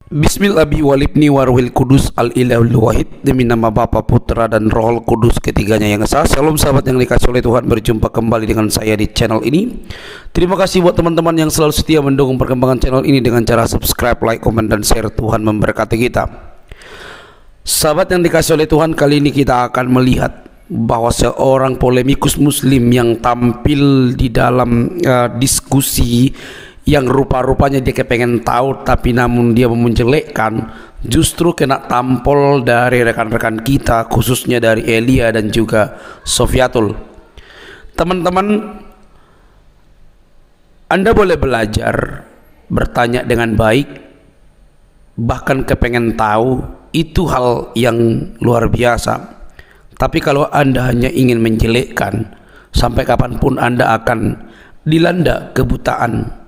Bismillahi walibni warwil kudus al ilahul wahid. Demi nama Bapa, Putra dan Roh Kudus, ketiganya yang esa. Shalom sahabat yang dikasih oleh Tuhan, berjumpa kembali dengan saya di channel ini. Terima kasih buat teman-teman yang selalu setia mendukung perkembangan channel ini dengan cara subscribe, like, komen, dan share. Tuhan memberkati kita. Sahabat yang dikasih oleh Tuhan, kali ini kita akan melihat bahwa seorang polemikus muslim yang tampil di dalam diskusi yang rupa-rupanya dia kepengen tahu, tapi namun dia menjelekkan, justru kena tampol dari rekan-rekan kita, khususnya dari Elia dan juga Sofiatul. Teman-teman, Anda boleh belajar, bertanya dengan baik, bahkan kepengen tahu, itu hal yang luar biasa. Tapi kalau Anda hanya ingin menjelekkan, sampai kapanpun Anda akan dilanda kebutaan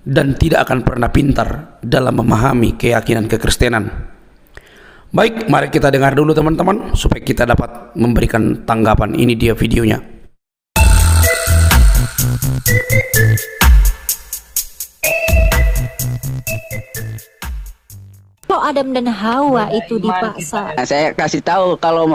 dan tidak akan pernah pintar dalam memahami keyakinan kekristenan. Baik, mari kita dengar dulu teman-teman, supaya kita dapat memberikan tanggapan. Ini dia videonya. Kok Adam dan Hawa itu dipaksa? Nah, saya kasih tahu kalau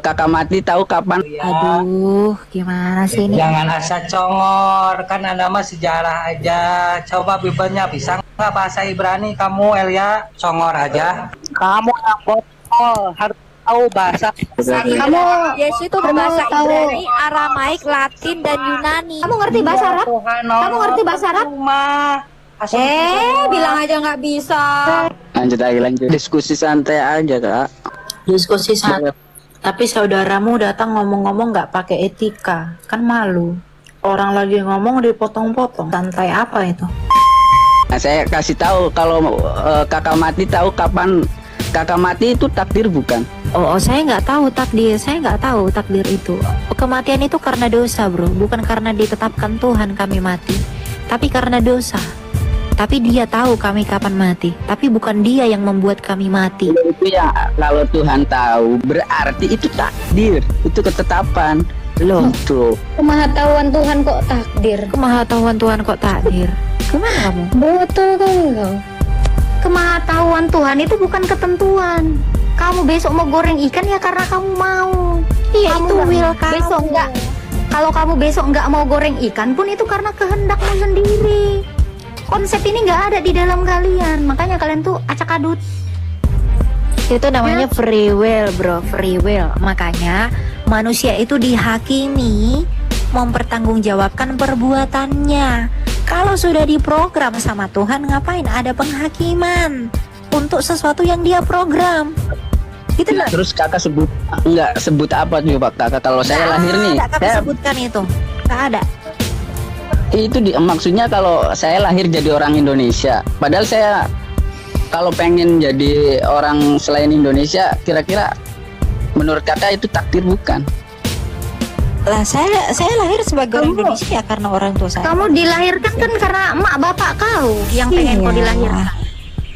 kakak mati tahu kapan. Aduh, gimana sih ini? Jangan asal congor, kan Anda mah sejarah aja. Coba bibelnya bisa nggak bahasa Ibrani kamu, Elia? Congor aja. Kamu yang botol harus tahu bahasa. Kamu Yesus itu berbahasa Ibrani, Aramaik, Latin, dan Yunani. Kamu ngerti bahasa Arab? Kamu ngerti bahasa Arab? Bilang aja nggak bisa. Lanjut. Diskusi santai aja, Kak. Diskusi santai. Tapi saudaramu datang ngomong-ngomong nggak pakai etika, kan malu. Orang lagi ngomong dipotong-potong. Santai apa itu? Nah, saya kasih tahu kalau kakak mati tahu kapan. Kakak mati itu takdir bukan? Oh, saya nggak tahu takdir. Saya nggak tahu takdir itu. Kematian itu karena dosa, bro. Bukan karena ditetapkan Tuhan kami mati, tapi karena dosa. Tapi dia tahu kami kapan mati, tapi bukan dia yang membuat kami mati. Itu ya, kalau Tuhan tahu berarti itu takdir, itu ketetapan. Loh, Itu Kemahatauan Tuhan kok takdir. kemahatauan Tuhan kok takdir. Gimana kamu? Betul kamu kau. Kemahatauan Tuhan itu bukan ketentuan. Kamu besok mau goreng ikan ya karena kamu mau. Iya, Kamu itu nggak- will kamu. Besok enggak. Kalau kamu besok enggak mau goreng ikan pun itu karena kehendakmu sendiri. Konsep ini enggak ada di dalam kalian. Makanya kalian tuh acak adut. Itu namanya free will, bro, free will. Makanya manusia itu dihakimi mempertanggungjawabkan perbuatannya. Kalau sudah diprogram sama Tuhan, ngapain ada penghakiman untuk sesuatu yang dia program? Gitu loh. terus kakak sebut apa coba kakak? Kalau saya lahir nih, Nggak kami saya sebutkan itu. Nggak ada. itu maksudnya kalau saya lahir jadi orang Indonesia. Padahal saya kalau pengen jadi orang selain Indonesia, kira-kira menurut kakak itu takdir bukan? Lah, saya lahir sebagai orang Indonesia karena orang tua saya. Kamu dilahirkan kan karena emak bapak kau yang pengen kau dilahirkan.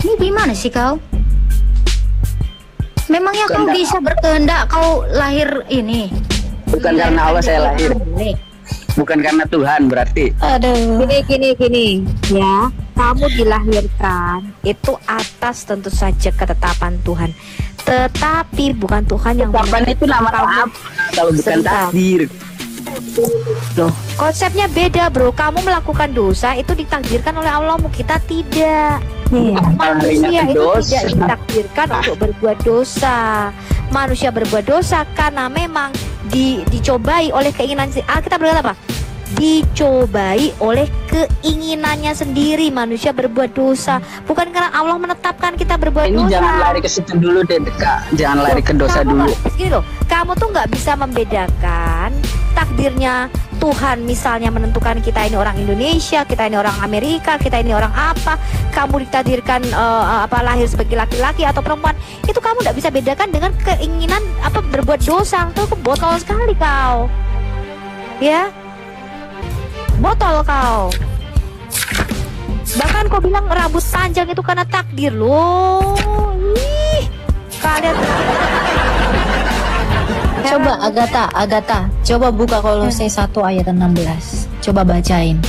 Ini gimana sih kau? Memangnya kau Kehendak. bisa berkehendak kau lahir ini? Bukan karena Allah saya lahir, bukan karena Tuhan berarti. Aduh. Gini ya, kamu dilahirkan itu atas tentu saja ketetapan Tuhan, tetapi bukan Tuhan yang Kapan itu nama apa kalau bukan Sebentar. takdir? loh. Konsepnya beda, bro. Kamu melakukan dosa itu ditakdirkan oleh Allah, kita tidak. Manusia itu dosa. tidak ditakdirkan untuk berbuat dosa. Manusia berbuat dosa karena memang dicobai oleh keinginan. Alkitab berkata apa? Dicobai oleh keinginannya sendiri. Manusia berbuat dosa bukan karena Allah menetapkan kita berbuat Ini dosa. jangan lari ke situ dulu deh, Kak. Jangan lari ke dosa Kamu dulu. gini loh, kamu tuh nggak bisa membedakan takdirnya Tuhan. Misalnya menentukan kita ini orang Indonesia, kita ini orang Amerika, kita ini orang apa. Kamu ditakdirkan lahir sebagai laki-laki atau perempuan. Itu kamu nggak bisa bedakan dengan keinginan berbuat dosa. Tuh botol sekali kau, ya. Botol kau. Bahkan kau bilang rambut panjang itu karena takdir loh. Ih, kalian. Coba Agatha, coba buka Kolose 1 ayat 16. Coba bacain.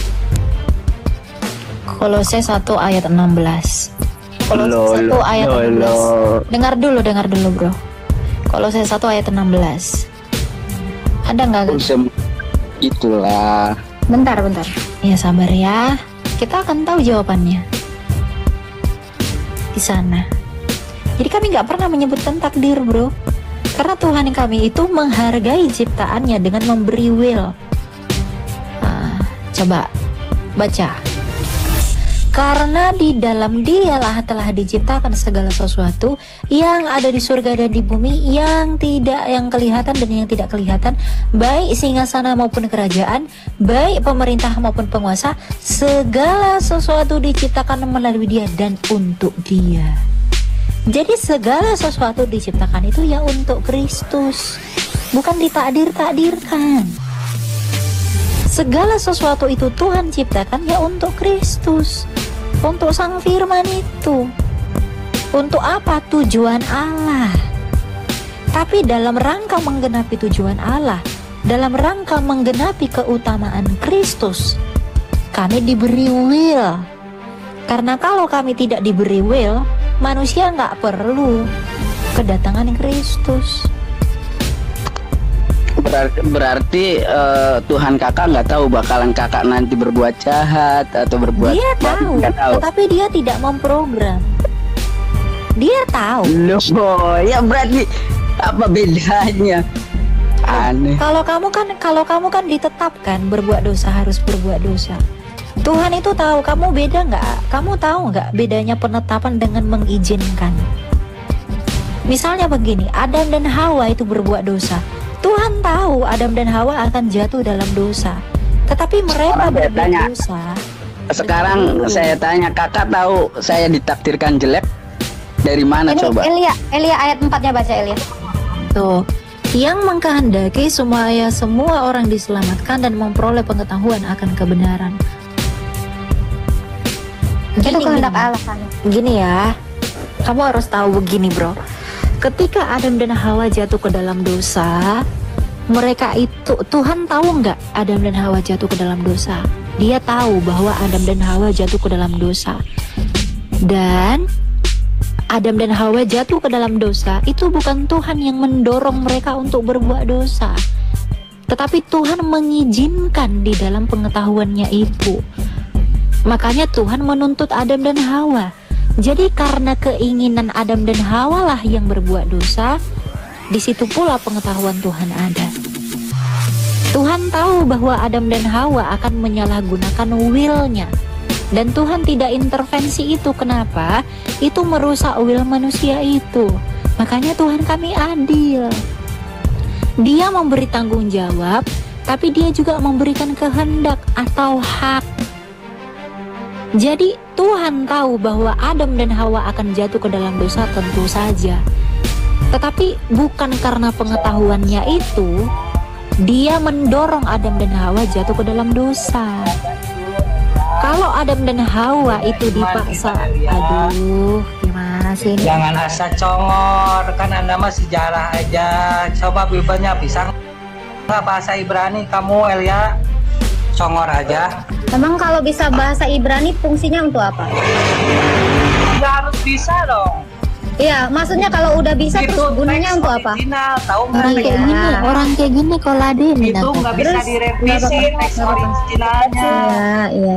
Kolose 1 ayat 16. Kolose 1 ayat 16. Dengar dulu bro. Kolose 1 ayat 16. Ada nggak? Itulah. Bentar. Ya sabar ya. Kita akan tahu jawabannya di sana. Jadi kami nggak pernah menyebutkan takdir bro. Karena Tuhan kami itu menghargai ciptaannya dengan memberi will. Coba baca. Karena di dalam Dialah telah diciptakan segala sesuatu yang ada di surga dan di bumi, yang kelihatan dan yang tidak kelihatan, baik singgasana maupun kerajaan, baik pemerintah maupun penguasa, segala sesuatu diciptakan melalui Dia dan untuk Dia. Jadi segala sesuatu diciptakan itu ya untuk Kristus, bukan ditakdir-takdirkan. Segala sesuatu itu Tuhan ciptakan ya untuk Kristus, untuk Sang Firman itu. Untuk apa? Tujuan Allah. Tapi dalam rangka menggenapi tujuan Allah, dalam rangka menggenapi keutamaan Kristus, kami diberi will. Karena kalau kami tidak diberi will, manusia nggak perlu kedatangan Kristus. Berarti Tuhan kakak nggak tahu bakalan kakak nanti berbuat jahat atau berbuat. Dia tahu, tetapi dia tidak memprogram. Dia tahu. Loh, ya berarti apa bedanya? Aneh. Kalau kamu kan ditetapkan berbuat dosa harus berbuat dosa. Tuhan itu tahu. Kamu beda nggak? Kamu tahu nggak bedanya penetapan dengan mengizinkan? Misalnya begini, Adam dan Hawa itu berbuat dosa. Tuhan tahu Adam dan Hawa akan jatuh dalam dosa, tetapi mereka berbuat dosa. Sekarang saya tanya, kakak tahu saya ditakdirkan jelek dari mana? Ini Coba Elia ayat 4-nya baca Elia. Tuh, yang mengkehendaki supaya semua orang diselamatkan dan memperoleh pengetahuan akan kebenaran. Itu kehendak Allah kan. Gini ya, kamu harus tahu begini bro. Ketika Adam dan Hawa jatuh ke dalam dosa, mereka itu, Tuhan tahu nggak Adam dan Hawa jatuh ke dalam dosa? Dia tahu bahwa Adam dan Hawa jatuh ke dalam dosa. Dan Adam dan Hawa jatuh ke dalam dosa, itu bukan Tuhan yang mendorong mereka untuk berbuat dosa, tetapi Tuhan mengizinkan di dalam pengetahuannya itu. Makanya Tuhan menuntut Adam dan Hawa. Jadi karena keinginan Adam dan Hawa lah yang berbuat dosa, di situ pula pengetahuan Tuhan ada. Tuhan tahu bahwa Adam dan Hawa akan menyalahgunakan will-nya, dan Tuhan tidak intervensi itu. Kenapa? Itu merusak will manusia itu. Makanya Tuhan kami adil. Dia memberi tanggung jawab, tapi dia juga memberikan kehendak atau hak. Jadi Tuhan tahu bahwa Adam dan Hawa akan jatuh ke dalam dosa, tentu saja. Tetapi bukan karena pengetahuannya itu dia mendorong Adam dan Hawa jatuh ke dalam dosa. Kalau Adam dan Hawa itu dipaksa, aduh gimana sih ini? Jangan asal congor, kan Anda mah sejarah aja. Coba Bibelnya bisa nggak bahasa Ibrani kamu Elia? Congor aja. Emang kalau bisa bahasa Ibrani fungsinya untuk apa? Nggak harus bisa dong. Iya, maksudnya kalau udah bisa Itu terus gunanya teks untuk apa? original, tahu nggak? Orang kayak gini kalau ada Itu nggak bisa direvisi teks originalnya. Iya.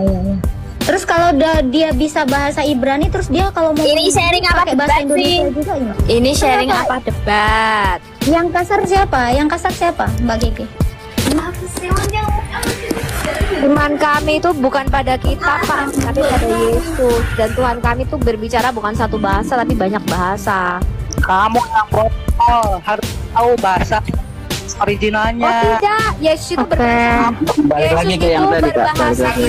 Terus kalau dia bisa bahasa Ibrani, terus dia kalau mau Ini sharing apa pakai bahasa debat Indonesia sih? juga gimana? Ini sharing Kenapa? apa debat? Yang kasar siapa? Yang kasar siapa, Mbak Gigi? Iman kami itu bukan pada kita Pak, tapi pada Yesus. Dan Tuhan kami itu berbicara bukan satu bahasa, tapi banyak bahasa. Kamu yang botol harus tahu bahasa Oh originalnya. tidak, Yesus itu berbahasa. balik lagi ke yang tadi kak. Balik lagi.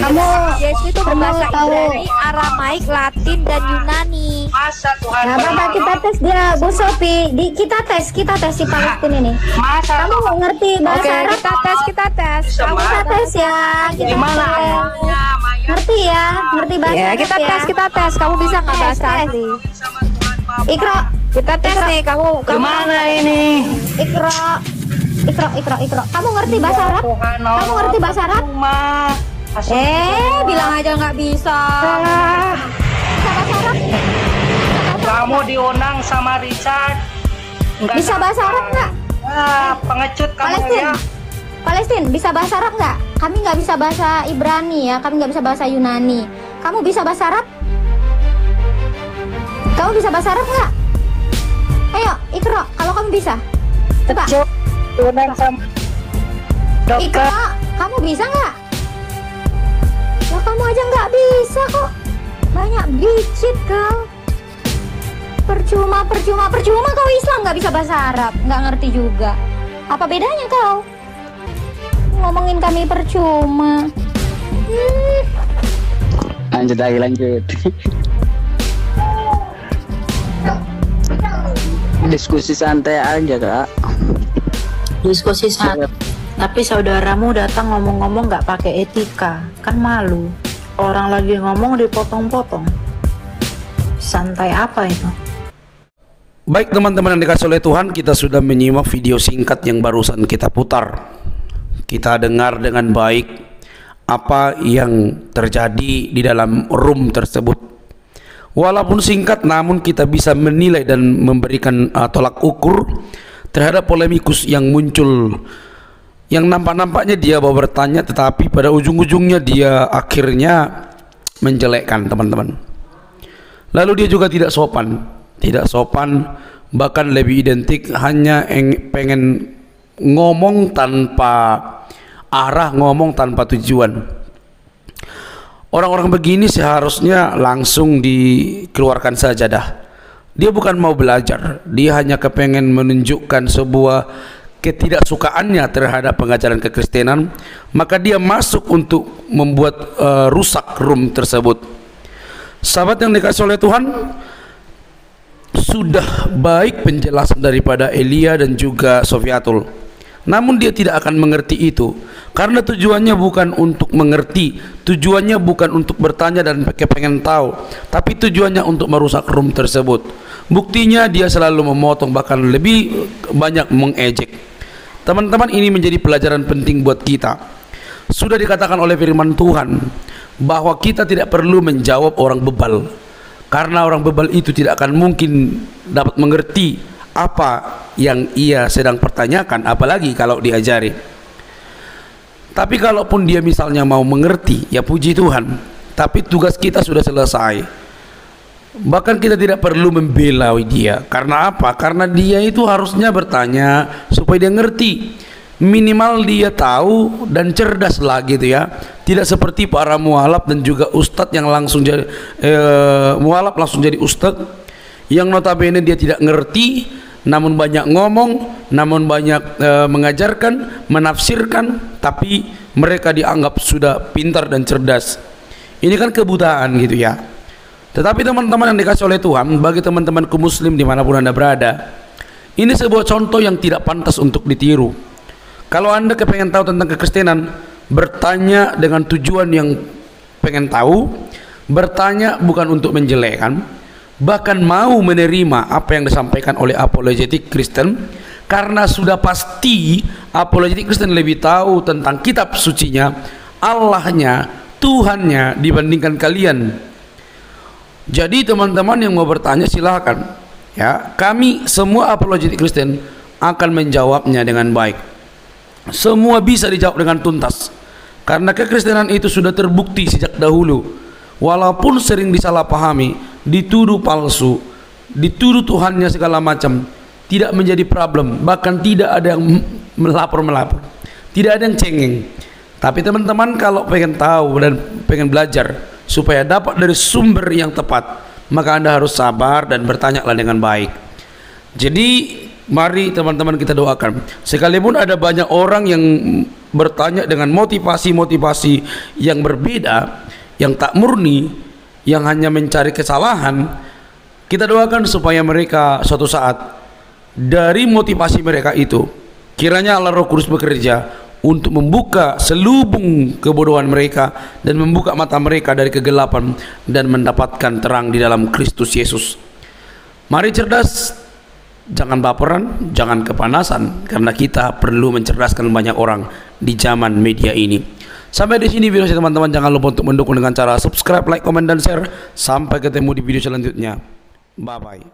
Yesus itu berbahasa tahu. Ibrani, Aramaik, Latin, dan Yunani. Masa Tuhan Nah, Bapak kita tes dia, Bu Sofi. Kita tes di Palestina ini. Masa Kamu ngerti bahasa Oke, Arab? kita tes. Kamu kita tes ya. gimana ayahnya? Ngerti ya? Ngerti bahasa Ya, Arab kita ya? tes. Kamu bisa nggak Tes, bahasa tes. asli? Sama Tuhan Bapa. Ikro, Kita tes nih, kamu Gimana ini? Ikro. Kamu ngerti bahasa Arab? Tuhan, Kamu ngerti bahasa Arab? Rumah. bilang aja nggak bisa. Bisa bahasa Arab? Kamu diundang sama Richard. Bisa bahasa Arab nggak? Pengecut kamu Palestina. ya. Palestina, bisa bahasa Arab nggak? Kami nggak bisa bahasa Ibrani ya, kami nggak bisa bahasa Yunani. Kamu bisa bahasa Arab? Kamu bisa bahasa Arab nggak? Ayo, Ikro, kalau kamu bisa. Coba. Diundang sama Ikro, kamu bisa nggak? Lah kamu aja nggak bisa kok. Banyak bicit kau. Percuma kau Islam nggak bisa bahasa Arab, nggak ngerti juga. Apa bedanya kau? Ngomongin kami percuma. Lanjut lagi, lanjut. Diskusi santai aja, Kak. Diskusi santai. Tapi saudaramu datang ngomong-ngomong nggak pakai etika, kan malu. Orang lagi ngomong dipotong-potong. Santai apa itu? Baik teman-teman yang dikasih oleh Tuhan, kita sudah menyimak video singkat yang barusan kita putar. Kita dengar dengan baik apa yang terjadi di dalam room tersebut. Walaupun singkat, namun kita bisa menilai dan memberikan tolak ukur terhadap polemikus yang muncul, yang nampak-nampaknya dia mau bertanya, tetapi pada ujung-ujungnya dia akhirnya menjelekkan teman-teman. Lalu dia juga tidak sopan, bahkan lebih identik hanya pengen ngomong tanpa arah, ngomong tanpa tujuan. Orang-orang begini seharusnya langsung dikeluarkan saja dah. Dia bukan mau belajar, dia hanya kepengen menunjukkan sebuah ketidaksukaannya terhadap pengajaran kekristenan, maka dia masuk untuk membuat rusak room tersebut. Sahabat yang dikasih oleh Tuhan, sudah baik penjelasan daripada Elia dan juga Sofiatul, namun dia tidak akan mengerti itu, karena tujuannya bukan untuk mengerti, tujuannya bukan untuk bertanya dan pengen tahu, tapi tujuannya untuk merusak room tersebut. Buktinya dia selalu memotong, bahkan lebih banyak mengejek. Teman-teman, ini menjadi pelajaran penting buat kita. Sudah dikatakan oleh firman Tuhan bahwa kita tidak perlu menjawab orang bebal, karena orang bebal itu tidak akan mungkin dapat mengerti apa yang ia sedang pertanyakan, apalagi kalau diajari. Tapi kalaupun dia misalnya mau mengerti, ya puji Tuhan, tapi tugas kita sudah selesai. Bahkan kita tidak perlu membela dia. Karena apa? Karena dia itu harusnya bertanya supaya dia ngerti. Minimal dia tahu dan cerdas lah gitu ya. Tidak seperti para mualaf dan juga ustadz yang langsung jadi mualaf langsung jadi ustadz, yang notabene dia tidak ngerti, namun banyak ngomong, namun banyak mengajarkan, menafsirkan, tapi mereka dianggap sudah pintar dan cerdas. Ini kan kebutaan gitu ya. Tetapi teman-teman yang dikasih oleh Tuhan, bagi teman-temanku muslim dimanapun anda berada, ini sebuah contoh yang tidak pantas untuk ditiru. Kalau anda kepengen tahu tentang kekristenan, bertanya dengan tujuan yang pengen tahu, bertanya bukan untuk menjelekkan, bahkan mau menerima apa yang disampaikan oleh apologetik Kristen, karena sudah pasti apologetik Kristen lebih tahu tentang kitab sucinya, Allahnya, Tuhannya dibandingkan kalian. Jadi teman-teman yang mau bertanya silakan ya, kami semua apologetik Kristen akan menjawabnya dengan baik. Semua bisa dijawab dengan tuntas, karena kekristenan itu sudah terbukti sejak dahulu. Walaupun sering disalahpahami, dituduh palsu, dituduh Tuhannya segala macam, tidak menjadi problem, bahkan tidak ada yang melapor, tidak ada yang cengeng. Tapi teman-teman kalau pengen tahu dan pengen belajar supaya dapat dari sumber yang tepat, maka anda harus sabar dan bertanyalah dengan baik. Jadi mari teman-teman kita doakan, sekalipun ada banyak orang yang bertanya dengan motivasi-motivasi yang berbeda, yang tak murni, yang hanya mencari kesalahan, kita doakan supaya mereka suatu saat dari motivasi mereka itu, kiranya Allah Roh Kudus bekerja untuk membuka selubung kebodohan mereka dan membuka mata mereka dari kegelapan dan mendapatkan terang di dalam Kristus Yesus. Mari cerdas, jangan baperan, jangan kepanasan, karena kita perlu mencerdaskan banyak orang di zaman media ini. Sampai di sini video saya teman-teman, jangan lupa untuk mendukung dengan cara subscribe, like, komen dan share. Sampai ketemu di video selanjutnya. Bye bye.